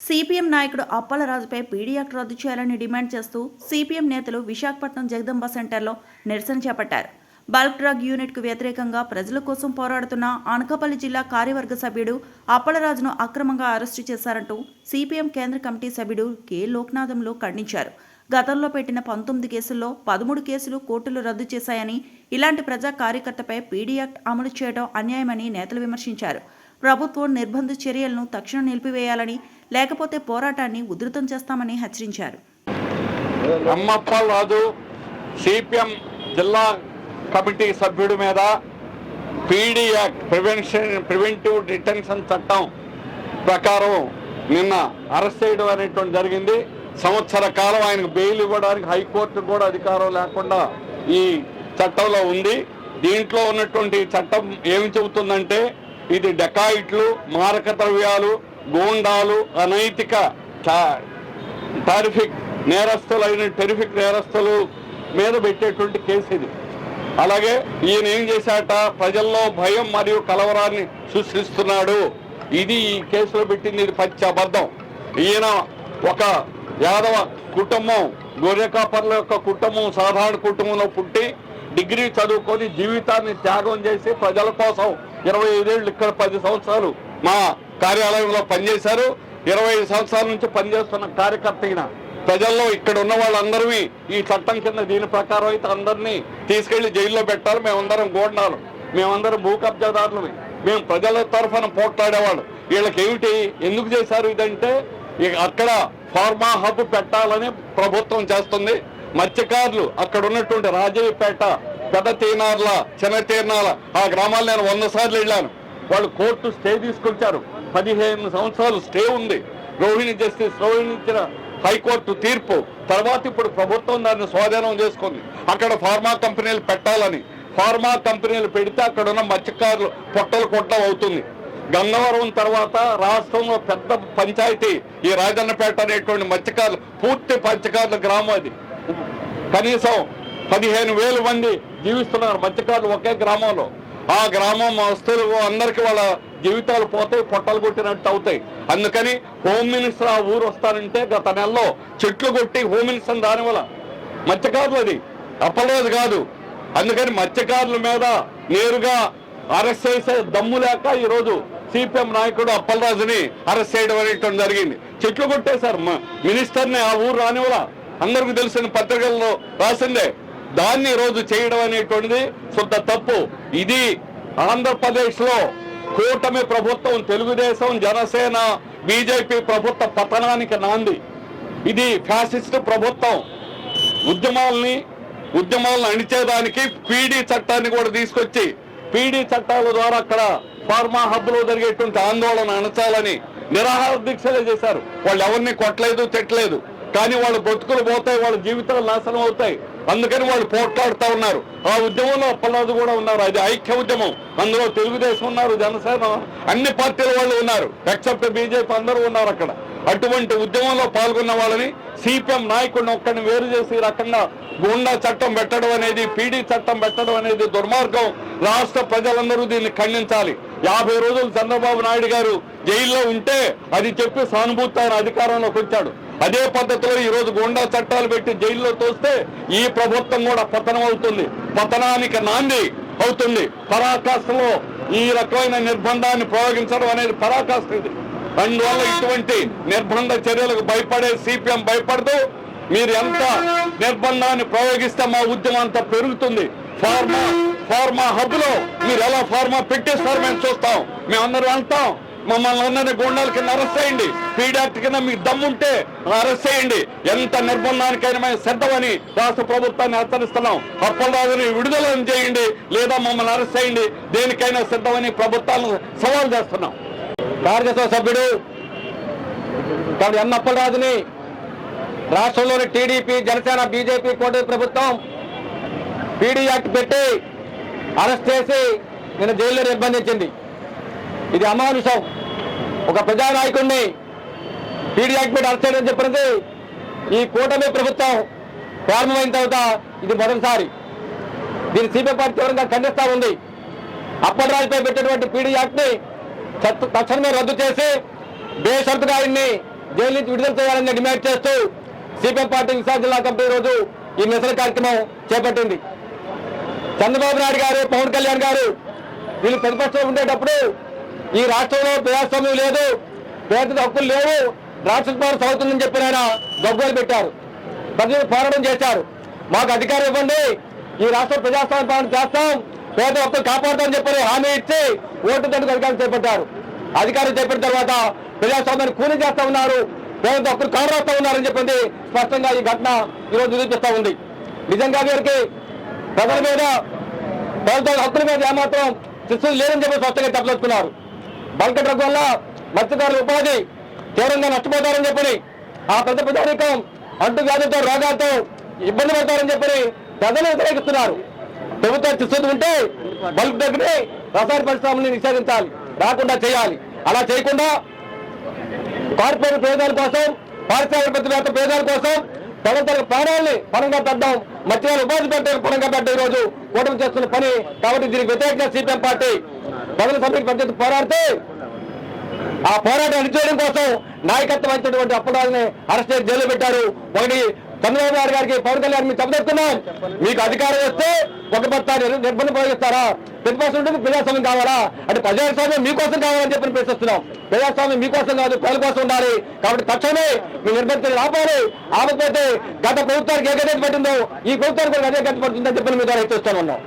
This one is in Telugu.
సిపిఎం నాయకుడు అప్పలరాజుపై పీడీ యాక్ట్ రద్దు చేయాలని డిమాండ్ చేస్తూ సిపిఎం నేతలు విశాఖపట్నం జగదంబ సెంటర్లో నిరసన చేపట్టారు. బల్క్ డ్రగ్ యూనిట్కు వ్యతిరేకంగా ప్రజల కోసం పోరాడుతున్న అనకాపల్లి జిల్లా కార్యవర్గ సభ్యుడు అప్పలరాజును అక్రమంగా అరెస్టు చేశారంటూ సిపిఎం కేంద్ర కమిటీ సభ్యుడు కె లోక్నాథంలో ఖండించారు. గతంలో పెట్టిన 19 కేసుల్లో 13 కేసులు కోర్టులు రద్దు చేశాయని, ఇలాంటి ప్రజా కార్యకర్తపై పీడీ యాక్ట్ అమలు చేయడం అన్యాయమని నేతలు విమర్శించారు. ప్రభుత్వం నిర్బంధ చర్యలను తక్షణం నిలిపివేయాలని, లేకపోతే పోరాటాన్ని ఉధృతం చేస్తామని హెచ్చరించారు. అప్పలరాజు సిపిఎం జిల్లా కమిటీ సభ్యుడి మీద పీడీ యాక్ట్ ప్రివెంటివ్ డిటెన్షన్ చట్టం ప్రకారం నిన్న అరెస్ట్ చేయడం అనేటువంటి జరిగింది. సంవత్సర కాలం ఆయనకు బెయిల్ ఇవ్వడానికి హైకోర్టు కూడా అధికారం లేకుండా ఈ చట్టంలో ఉంది. దీంట్లో ఉన్నటువంటి చట్టం ఏమి చెబుతుందంటే, ఇది డకాయిట్లు, మారక ద్రవ్యాలు, గూండాలు, అనైతిక టెరిఫిక్ నేరస్తులు మీద పెట్టేటువంటి కేసు ఇది. అలాగే ఈయన ఏం చేశాట, ప్రజల్లో భయం మరియు కలవరాన్ని సృష్టిస్తున్నాడు. ఇది ఈ కేసులో పెట్టింది, ఇది పచ్చి అబద్ధం. ఈయన ఒక యాదవ కుటుంబం, గొర్రె కాపర్ల యొక్క కుటుంబం, సాధారణ కుటుంబంలో పుట్టి డిగ్రీ చదువుకొని జీవితాన్ని త్యాగం చేసి ప్రజల కోసం 25 ఏళ్ళు ఇక్కడ 10 సంవత్సరాలు మా కార్యాలయంలో పనిచేశారు. 25 సంవత్సరాల నుంచి పనిచేస్తున్న కార్యకర్త అయిన ప్రజల్లో ఇక్కడ ఉన్న వాళ్ళందరూ ఈ చట్టం కింద దీని ప్రకారం అయితే అందరినీ తీసుకెళ్లి జైల్లో పెట్టాలి. మేమందరం గోండాలు, మేమందరం భూ కబ్జాదారులు, మేము ప్రజల తరఫున పోట్లాడేవాళ్ళు. వీళ్ళకి ఏమిటి, ఎందుకు చేశారు ఇదంటే, అక్కడ ఫార్మా హబ్ పెట్టాలని ప్రభుత్వం చేస్తుంది. మత్స్యకారులు అక్కడ ఉన్నటువంటి రాజయ్యపేట, పెద్ద తీనార్ల, చిన్న తీర్నాల ఆ గ్రామాలు నేను 100 సార్లు వెళ్ళాను. వాళ్ళు కోర్టు స్టే తీసుకొచ్చారు. 15 సంవత్సరాలు స్టే ఉంది. రోహిణి ఇచ్చిన హైకోర్టు తీర్పు తర్వాత ఇప్పుడు ప్రభుత్వం దాన్ని స్వాధీనం చేసుకుంది. అక్కడ ఫార్మా కంపెనీలు పెట్టాలని, ఫార్మా కంపెనీలు పెడితే అక్కడ ఉన్న మత్స్యకారులు పొట్టలు కొట్టడం అవుతుంది. గంగవరం తర్వాత రాష్ట్రంలో పెద్ద పంచాయతీ ఈ రాజన్నపేట అనేటువంటి మత్స్యకారులు, పూర్తి మత్స్యకారుల గ్రామం అది. కనీసం 15,000 మంది జీవిస్తున్నారు మత్స్యకారులు ఒకే గ్రామంలో. ఆ గ్రామం వస్తువులు అందరికీ వాళ్ళ జీవితాలు పోతాయి, పొట్టలు కొట్టినట్టు అవుతాయి. అందుకని హోమ్ మినిస్టర్ ఆ ఊరు వస్తారంటే గత నెలలో చెట్లు కొట్టి హోమ్ మినిస్టర్ దానివల్ల మత్స్యకారులు, అది అప్పలరాజు కాదు. అందుకని మత్స్యకారుల మీద నేరుగా అరెస్ట్ చేసే దమ్ము లేక ఈరోజు సిపిఎం నాయకుడు అప్పలరాజుని అరెస్ట్ చేయడం అనేటువంటి జరిగింది. చెట్లు కొట్టేశారు మినిస్టర్ని, ఆ ఊరు రానివల్ల అందరికీ తెలిసిన పత్రికల్లో రాసిందే. దాన్ని ఈరోజు చేయడం అనేటువంటిది శుద్ధ తప్పు. ఇది ఆంధ్రప్రదేశ్ లో కూటమి ప్రభుత్వం, తెలుగుదేశం, జనసేన, బీజేపీ ప్రభుత్వ పతనానికి నాంది. ఇది ఫ్యాసిస్ట్ ప్రభుత్వం. ఉద్యమాలను అణిచేదానికి పీడీ చట్టాన్ని కూడా తీసుకొచ్చి, పీడీ చట్టాల ద్వారా అక్కడ ఫార్మా హబ్ లో జరిగేటువంటి ఆందోళన అణచాలని నిరాహార దీక్షలే చేశారు. వాళ్ళు ఎవరిని కొట్టలేదు, తిట్టలేదు. కానీ వాళ్ళ బ్రతుకులు పోతాయి, వాళ్ళ జీవితాలు నాశనం అవుతాయి. అందుకని వాళ్ళు పోట్లాడుతూ ఉన్నారు. ఆ ఉద్యమంలో అప్పలరాజు కూడా ఉన్నారు. అది ఐక్య ఉద్యమం. అందులో తెలుగుదేశం ఉన్నారు, జనసేన, అన్ని పార్టీల వాళ్ళు ఉన్నారు, ఎక్సెప్ట్ బీజేపీ అందరూ ఉన్నారు అక్కడ. అటువంటి ఉద్యమంలో పాల్గొన్న వాళ్ళని సిపిఎం నాయకుడిని ఒక్కడిని వేరు చేసి ఈ రకంగా గూండా చట్టం పెట్టడం అనేది, పీడీ చట్టం పెట్టడం అనేది దుర్మార్గం. రాష్ట్ర ప్రజలందరూ దీన్ని ఖండించాలి. 50 రోజులు చంద్రబాబు నాయుడు గారు జైల్లో ఉంటే అది చెప్పి సానుభూతి ఆయన అధికారంలోకి వచ్చాడు. అదే పద్ధతిలో ఈరోజు గూండా చట్టాలు పెట్టి జైల్లో తోస్తే ఈ ప్రభుత్వం కూడా పతనం అవుతుంది, పతనానికి నాంది అవుతుంది. పరాకాష్ఠలో ఈ రకమైన నిర్బంధాన్ని ప్రయోగించడం అనేది పరాకాష్ఠ ఇది. అందువల్ల ఇటువంటి నిర్బంధ చర్యలకు భయపడే సిపిఎం భయపడదు. మీరు ఎంత నిర్బంధాన్ని ప్రయోగిస్తే మా ఉద్యమం అంతా పెరుగుతుంది. ఫార్మా హబ్ లో మీరు ఎలా ఫార్మా పెట్టేస్తారు మేము చూస్తాం. మేమందరం వెళ్తాం. మమ్మల్ని అందరినీ గూండాల కింద అరెస్ట్ చేయండి, పీడీ యాక్ట్ కింద మీకు దమ్ముంటే అరెస్ట్ చేయండి. ఎంత నిర్బంధానికైనా మేము సిద్ధమని రాష్ట్ర ప్రభుత్వాన్ని హెచ్చరిస్తున్నాం. అప్పలరాజుని విడుదల చేయండి, లేదా మమ్మల్ని అరెస్ట్ చేయండి. దేనికైనా సిద్ధమని ప్రభుత్వాలను సవాల్ చేస్తున్నాం. కార్యదర్శి సభ్యుడు కాబట్టి అప్పలరాజుని రాష్ట్రంలోని టీడీపీ, జనసేన, బీజేపీ కూటమి ప్రభుత్వం పీడీ యాక్ట్ పెట్టి అరెస్ట్ చేసి నిన్న జైల్లో నిర్బంధించింది. ఇది అమానుషం. ఒక ప్రజానాయకుడిని పీడీ యాక్ట్ పెట్టి అరెస్ట్ చేయడం చెప్పినది ఈ కూటమి ప్రభుత్వం ప్రారంభమైన తర్వాత ఇది మొదటిసారి. దీన్ని సిపిఐ పార్టీ తీవ్రంగా ఖండిస్తూ ఉంది. అప్పలరాజుపై పెట్టినటువంటి పీడీ యాక్ట్ ని తక్షణమే రద్దు చేసి బేషరతుగా ఆయన్ని జైలు నుంచి విడుదల చేయాలని డిమాండ్ చేస్తూ సిపిఎం పార్టీ విశాఖ జిల్లా కమిటీ రోజు ఈ నిరసన కార్యక్రమం చేపట్టింది. చంద్రబాబు నాయుడు గారు, పవన్ కళ్యాణ్ గారు వీళ్ళు ప్రతిపక్షంలో ఉండేటప్పుడు ఈ రాష్ట్రంలో ప్రజాస్వామ్యం లేదు, పేద హక్కులు లేవు, రాష్ట్ర పాలన సాగుతుందని చెప్పి ఆయన గగ్గోలు పెట్టారు. ప్రజలు పోరాటం చేశారు. మాకు అధికారం ఇవ్వండి, ఈ రాష్ట్ర ప్రజాస్వామ్య పాలన చేస్తాం, పేద హక్కులు కాపాడుతామని చెప్పి హామీ ఇచ్చి ఓటు దండుకు అధికారం చేపట్టారు. అధికారం చేపట్టిన తర్వాత ప్రజాస్వామ్యాన్ని కూని చేస్తా ఉన్నారు, పేద హక్కులు కాపాడుతూ ఉన్నారని చెప్పింది స్పష్టంగా ఈ ఘటన ఈరోజు నిరూపిస్తా ఉంది. నిజంగా వీరికి ప్రజల మీద, పేద హక్కుల మీద ఏమాత్రం శిక్షలు లేదని చెప్పి స్పష్టంగా చెప్పదలుచుకున్నారు. బల్క్ డ్రగ్ వల్ల మత్స్యకారుల ఉపాధి తీవ్రంగా నష్టపోతారని చెప్పి, ఆ పెద్ద ప్రజానీకం అంటు వ్యాధులతో, రోగాలతో ఇబ్బంది పడతారని చెప్పి ప్రజలు వ్యతిరేకిస్తున్నారు. ప్రభుత్వం శిక్షలు ఉంటే బల్క్ డ్రగ్ ని రసాయన పరిశ్రమని నిషేధించాలి, రాకుండా చేయాలి. అలా చేయకుండా కార్పొరేట్ ప్రయోజనాల కోసం, పారిశ్రామికవేత్త ప్రయోజనాల కోసం ప్రజల ప్రాణాలని పరంగా పెట్టడం, మత్స్యకారుల ఉపాధి పెట్టే పరంగా పెట్టడం ఈ రోజు కూటమి చేస్తున్న పని. కాబట్టి దీనికి వ్యతిరేకంగా సిపిఎం పార్టీ ప్రజల సభ్యులు పెద్ద పోరాడితే ఆ పోరాటం అణిచేయడం కోసం నాయకత్వం వహించినటువంటి అప్పడాలని అరెస్ట్ చేసి జైలు పెట్టారు. ఒకటి చంద్రబాబు నాయుడు గారికి, పవన్ కళ్యాణ్ మీకు చెప్పదలుచుకున్నాం, మీకు అధికారం వస్తే ఒక పత్తా నిర్బంధం ప్రయోగిస్తారా? ప్రతిపక్షం ఉంటుంది, ప్రజాస్వామ్యం కావాలా అంటే ప్రజాస్వామ్యం మీకోసం కావాలని చెప్పి ప్రశ్నిస్తున్నాం. ప్రజాస్వామ్యం మీకోసం కాదు, ప్రజల కోసం ఉండాలి. కాబట్టి తక్షణమే మీ నిర్బంధాన్ని ఆపాలి. ఆపకపోతే గత ప్రభుత్వానికి ఏ గతి పట్టిందో ఈ ప్రభుత్వానికి కూడా అదే గతి పడుతుందని చెప్పి మీ ద్వారా హెచ్చరిస్తా ఉన్నాం.